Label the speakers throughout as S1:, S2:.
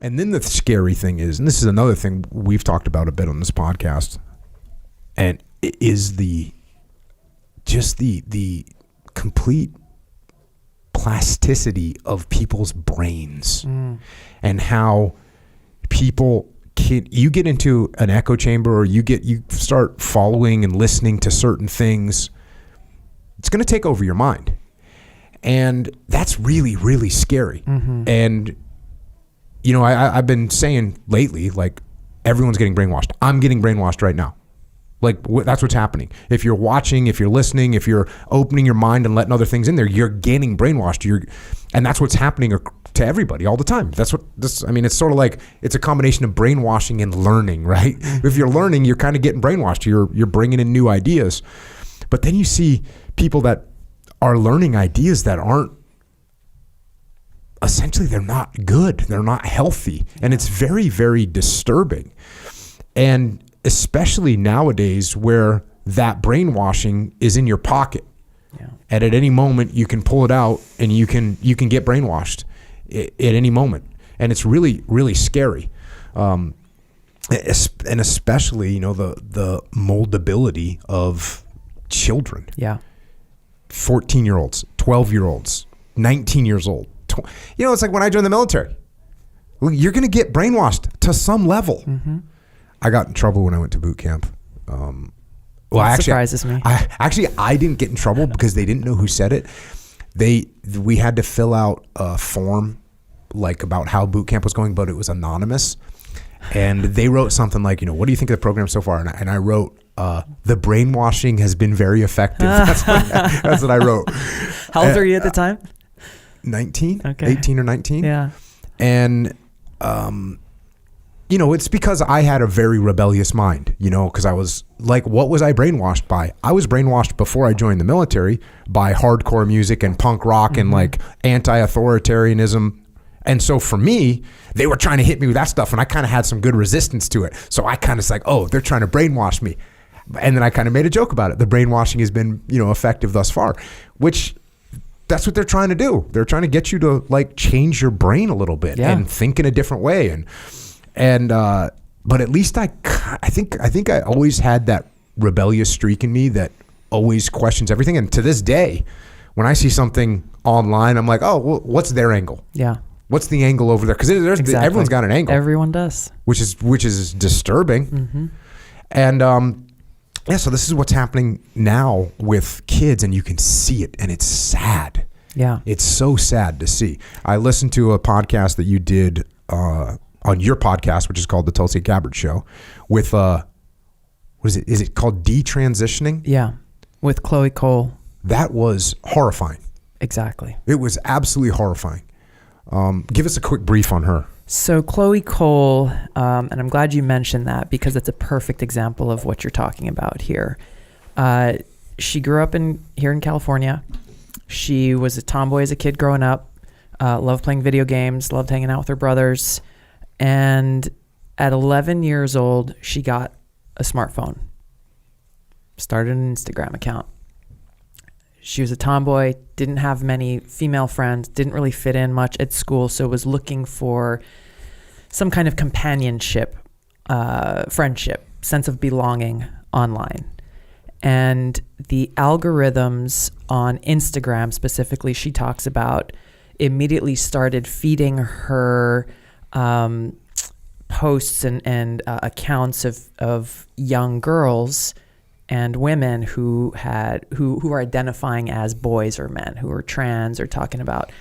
S1: And then the scary thing is, and this is another thing we've talked about a bit on this podcast, and it is the complete plasticity of people's brains and how people you get into an echo chamber, or you start following and listening to certain things. It's going to take over your mind. And that's really, really scary. And, you know, I've been saying lately, like, everyone's getting brainwashed. I'm getting brainwashed right now. Like, that's what's happening. If you're watching, if you're listening, if you're opening your mind and letting other things in there, you're getting brainwashed. And that's what's happening to everybody all the time. That's what this, I mean, it's sort of like, it's a combination of brainwashing and learning, right? If you're learning, you're kind of getting brainwashed. You're bringing in new ideas. But then you see people that are learning ideas that aren't, essentially, they're not good. They're not healthy. And it's very, very disturbing. And especially nowadays where that brainwashing is in your pocket. Yeah. And at any moment you can pull it out and you can get brainwashed at any moment. And it's really, really scary. And especially, you know, the moldability of children.
S2: Yeah.
S1: 14-year-olds, 12-year-olds, 19 years old. You know, it's like when I joined the military. You're going to get brainwashed to some level. I got in trouble when I went to boot camp.
S2: That surprises me.
S1: I didn't get in trouble because they didn't know who said it. We had to fill out a form like about how boot camp was going, but it was anonymous. And they wrote something like, you know, what do you think of the program so far? And I wrote, the brainwashing has been very effective. That's what I wrote.
S2: How old were you at the time?
S1: 19,
S2: okay.
S1: 18 or 19.
S2: Yeah.
S1: And, you know, it's because I had a very rebellious mind, you know, because I was like, what was I brainwashed by? I was brainwashed before I joined the military by hardcore music and punk rock and like anti-authoritarianism. And so for me, they were trying to hit me with that stuff, and I kind of had some good resistance to it. So I kind of like, oh, they're trying to brainwash me. And then I kind of made a joke about it. The brainwashing has been, you know, effective thus far, which that's what they're trying to do. They're trying to get you to like change your brain a little bit and think in a different way. And but at least I think I always had that rebellious streak in me that always questions everything. And to this day, when I see something online, I'm like, oh, well, what's their angle?
S2: Yeah.
S1: What's the angle over there? Because everyone's got an angle.
S2: Everyone does.
S1: Which is disturbing. And so this is what's happening now with kids, and you can see it, and it's sad.
S2: Yeah.
S1: It's so sad to see. I listened to a podcast that you did on your podcast, which is called the Tulsi Gabbard Show, with what is it? Is it called Detransitioning?
S2: Yeah, with Chloe Cole.
S1: That was horrifying.
S2: Exactly.
S1: It was absolutely horrifying. Give us a quick brief on her.
S2: So Chloe Cole, and I'm glad you mentioned that because it's a perfect example of what you're talking about here. She grew up here in California. She was a tomboy as a kid growing up, loved playing video games, loved hanging out with her brothers. And at 11 years old, she got a smartphone, started an Instagram account. She was a tomboy, didn't have many female friends, didn't really fit in much at school, so was looking for some kind of companionship, friendship, sense of belonging online. And the algorithms on Instagram specifically, she talks about, immediately started feeding her posts and accounts of young girls and women who are identifying as boys or men, who are trans, or talking about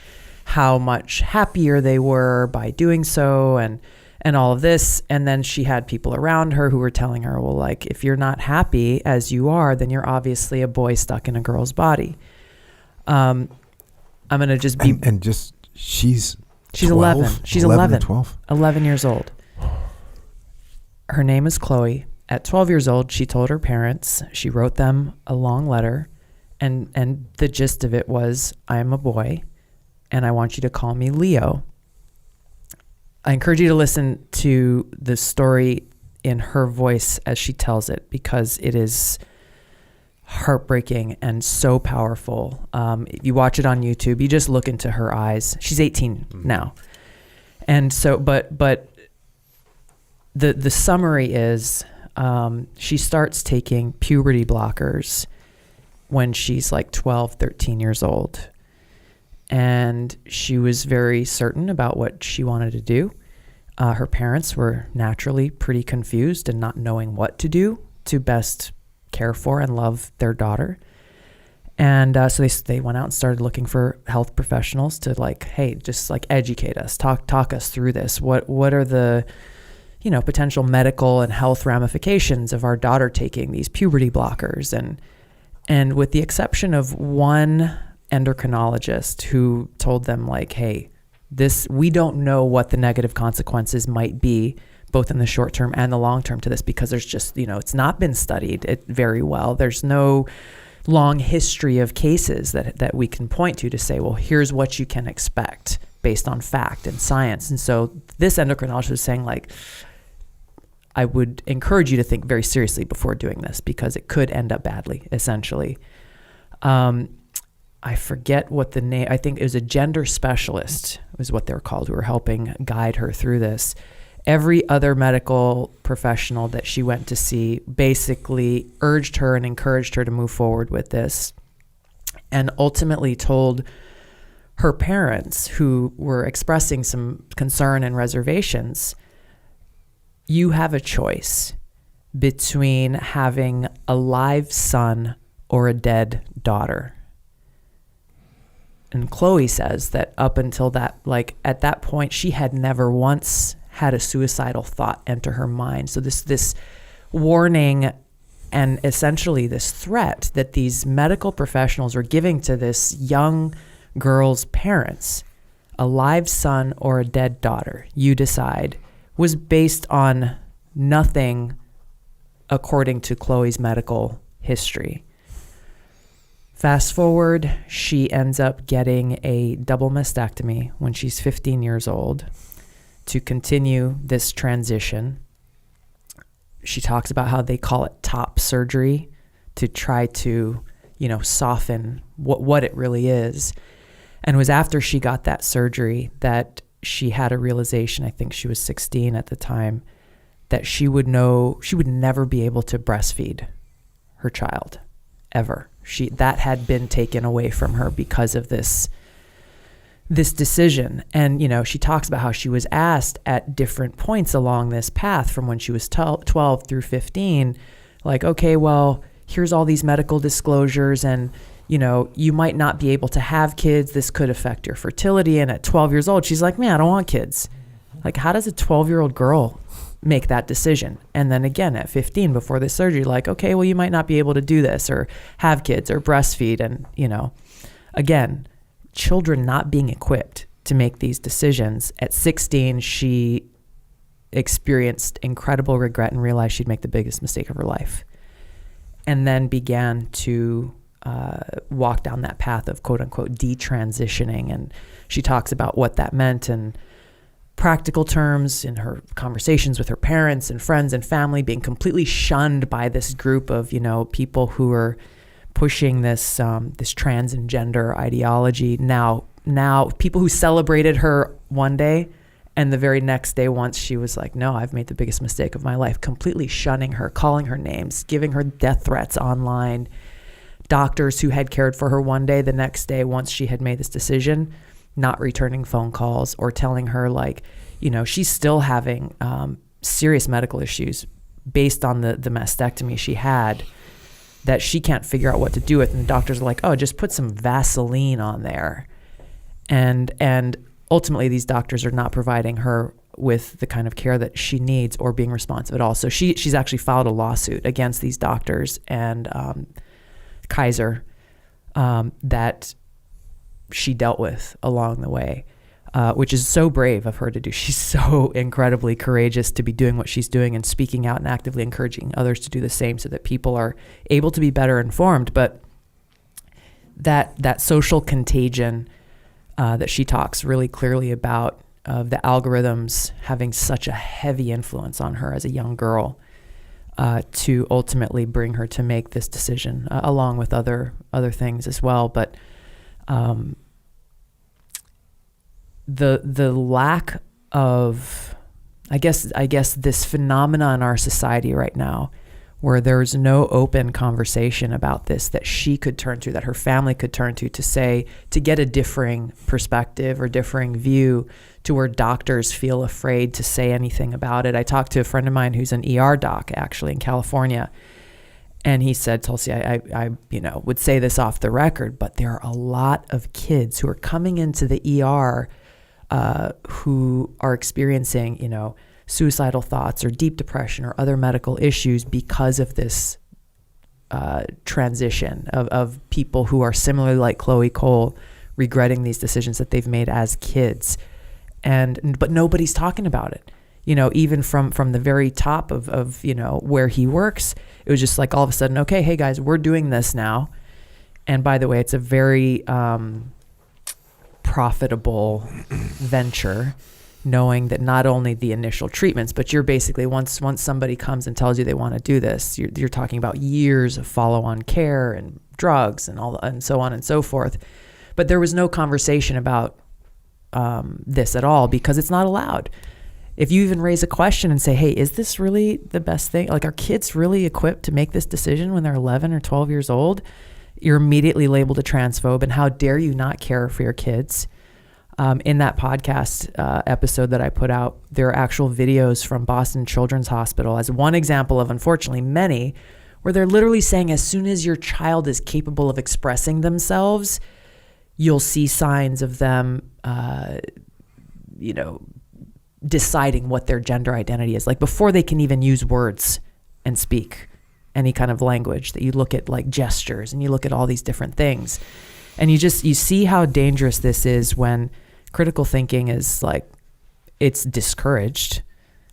S2: how much happier they were by doing so, and all of this. And then she had people around her who were telling her, well, like, if you're not happy as you are, then you're obviously a boy stuck in a girl's body. I'm gonna just be she's
S1: 11.
S2: She's
S1: 11 or 12.
S2: 11 years old. Her name is Chloe. At 12 years old, she told her parents, she wrote them a long letter, and the gist of it was, I am a boy, and I want you to call me Leo. I encourage you to listen to the story in her voice as she tells it, because it is heartbreaking and so powerful. If you watch it on YouTube, you just look into her eyes. She's 18 now. And so, but the summary is, she starts taking puberty blockers when she's like 12, 13 years old. And she was very certain about what she wanted to do. Her parents were naturally pretty confused and not knowing what to do to best care for and love their daughter. And so they went out and started looking for health professionals to like, hey, just like educate us, talk us through this. What are the, potential medical and health ramifications of our daughter taking these puberty blockers? And with the exception of one endocrinologist who told them like, hey, we don't know what the negative consequences might be, both in the short term and the long term to this, because there's just, it's not been studied very well. There's no long history of cases that we can point to say, well, here's what you can expect based on fact and science. And so this endocrinologist was saying like, I would encourage you to think very seriously before doing this because it could end up badly, essentially. I forget what the name, I think it was a gender specialist was what they were called, who were helping guide her through this. Every other medical professional that she went to see basically urged her and encouraged her to move forward with this, and ultimately told her parents, who were expressing some concern and reservations, you have a choice between having a live son or a dead daughter. And Chloe says that up until that, like at that point, she had never once had a suicidal thought enter her mind. So this warning and essentially this threat that these medical professionals were giving to this young girl's parents, a live son or a dead daughter, you decide, was based on nothing according to Chloe's medical history. Fast forward, she ends up getting a double mastectomy when she's 15 years old to continue this transition. She talks about how they call it top surgery to try to, soften what it really is. And it was after she got that surgery that she had a realization, I think she was 16 at the time, that she would never be able to breastfeed her child, ever. That had been taken away from her because of this decision. And, she talks about how she was asked at different points along this path from when she was 12 through 15, like, okay, well, here's all these medical disclosures and, you might not be able to have kids. This could affect your fertility. And at 12 years old, she's like, man, I don't want kids. Like, how does a 12-year-old girl make that decision? And then again, at 15, before the surgery, like, okay, well, you might not be able to do this or have kids or breastfeed. And, again, children not being equipped to make these decisions. At 16, she experienced incredible regret and realized she'd make the biggest mistake of her life. And then began to walk down that path of quote unquote detransitioning. And she talks about what that meant in practical terms in her conversations with her parents and friends and family, being completely shunned by this group of, people who are pushing this trans and gender ideology. Now people who celebrated her one day and the very next day, once she was like, no, I've made the biggest mistake of my life, completely shunning her, calling her names, giving her death threats online. Doctors who had cared for her one day, the next day, once she had made this decision, not returning phone calls or telling her like, she's still having serious medical issues based on the mastectomy she had that she can't figure out what to do with. And the doctors are like, oh, just put some Vaseline on there. And ultimately these doctors are not providing her with the kind of care that she needs or being responsive at all. So she's actually filed a lawsuit against these doctors and Kaiser that she dealt with along the way, which is so brave of her to do. She's so incredibly courageous to be doing what she's doing and speaking out and actively encouraging others to do the same so that people are able to be better informed. But that social contagion that she talks really clearly about, of the algorithms having such a heavy influence on her as a young girl, to ultimately bring her to make this decision, along with other things as well. But the lack of, I guess this phenomena in our society right now, where there's no open conversation about this that she could turn to, that her family could turn to say, to get a differing perspective or differing view, to where doctors feel afraid to say anything about it. I talked to a friend of mine who's an ER doc actually in California, and he said, Tulsi, I would say this off the record, but there are a lot of kids who are coming into the ER who are experiencing, suicidal thoughts or deep depression or other medical issues because of this transition of people who are similarly like Chloe Cole, regretting these decisions that they've made as kids. But nobody's talking about it. Even from the very top of where he works, it was just like all of a sudden, okay, hey guys, we're doing this now. And by the way, it's a very profitable venture, knowing that not only the initial treatments, but you're basically, once somebody comes and tells you they want to do this, you're talking about years of follow-on care and drugs and and so on and so forth. But there was no conversation about this at all, because it's not allowed. If you even raise a question and say, hey, is this really the best thing? Like, are kids really equipped to make this decision when they're 11 or 12 years old? You're immediately labeled a transphobe, and how dare you not care for your kids? In that podcast episode that I put out, there are actual videos from Boston Children's Hospital as one example of, unfortunately, many, where they're literally saying as soon as your child is capable of expressing themselves, you'll see signs of them, deciding what their gender identity is. Like, before they can even use words and speak any kind of language, that you look at like gestures and you look at all these different things. And you see how dangerous this is when critical thinking is like, it's discouraged.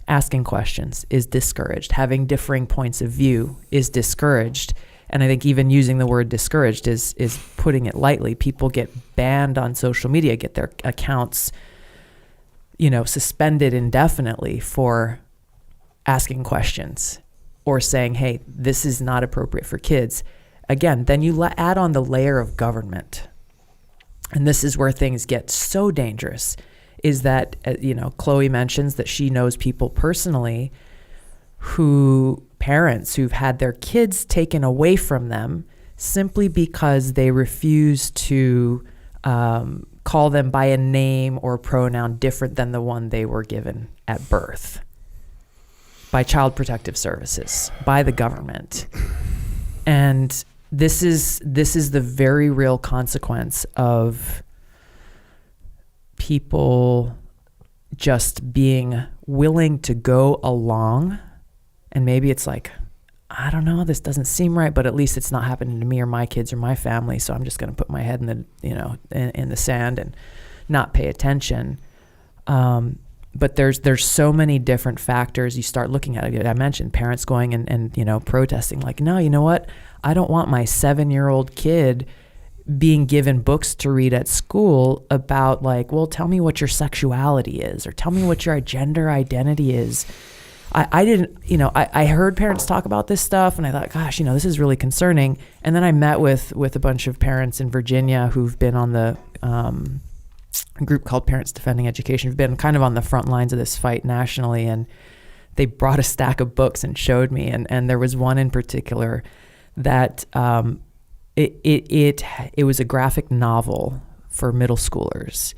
S2: Asking questions is discouraged. Having differing points of view is discouraged. And I think even using the word discouraged is putting it lightly. People get banned on social media, get their accounts, suspended indefinitely for asking questions or saying, hey, this is not appropriate for kids. Again, then you add on the layer of government. And this is where things get so dangerous, is that, Chloe mentions that she knows people personally parents who've had their kids taken away from them simply because they refuse to call them by a name or pronoun different than the one they were given at birth, by Child Protective Services, by the government. And this is the very real consequence of people just being willing to go along. And maybe it's like, I don't know, this doesn't seem right, but at least it's not happening to me or my kids or my family. So I'm just going to put my head in the sand and not pay attention. But there's so many different factors you start looking at. I mentioned parents going and protesting, like, no, you know what? I don't want my 7-year-old kid being given books to read at school about, like, well, tell me what your sexuality is, or tell me what your gender identity is. I heard parents talk about this stuff, and I thought, gosh, this is really concerning. And then I met with a bunch of parents in Virginia who've been on the group called Parents Defending Education, who've been kind of on the front lines of this fight nationally. And they brought a stack of books and showed me. And there was one in particular that it was a graphic novel for middle schoolers.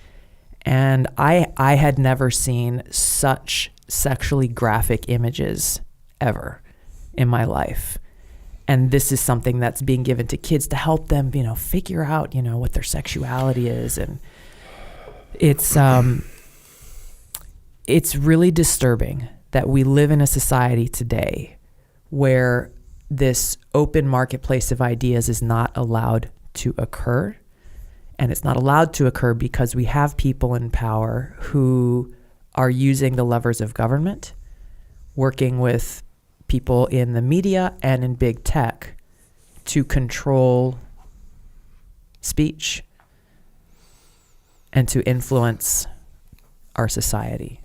S2: And I had never seen such sexually graphic images ever in my life. And this is something that's being given to kids to help them, figure out, what their sexuality is. And it's really disturbing that we live in a society today where this open marketplace of ideas is not allowed to occur. And it's not allowed to occur because we have people in power who are using the levers of government, working with people in the media and in big tech to control speech and to influence our society.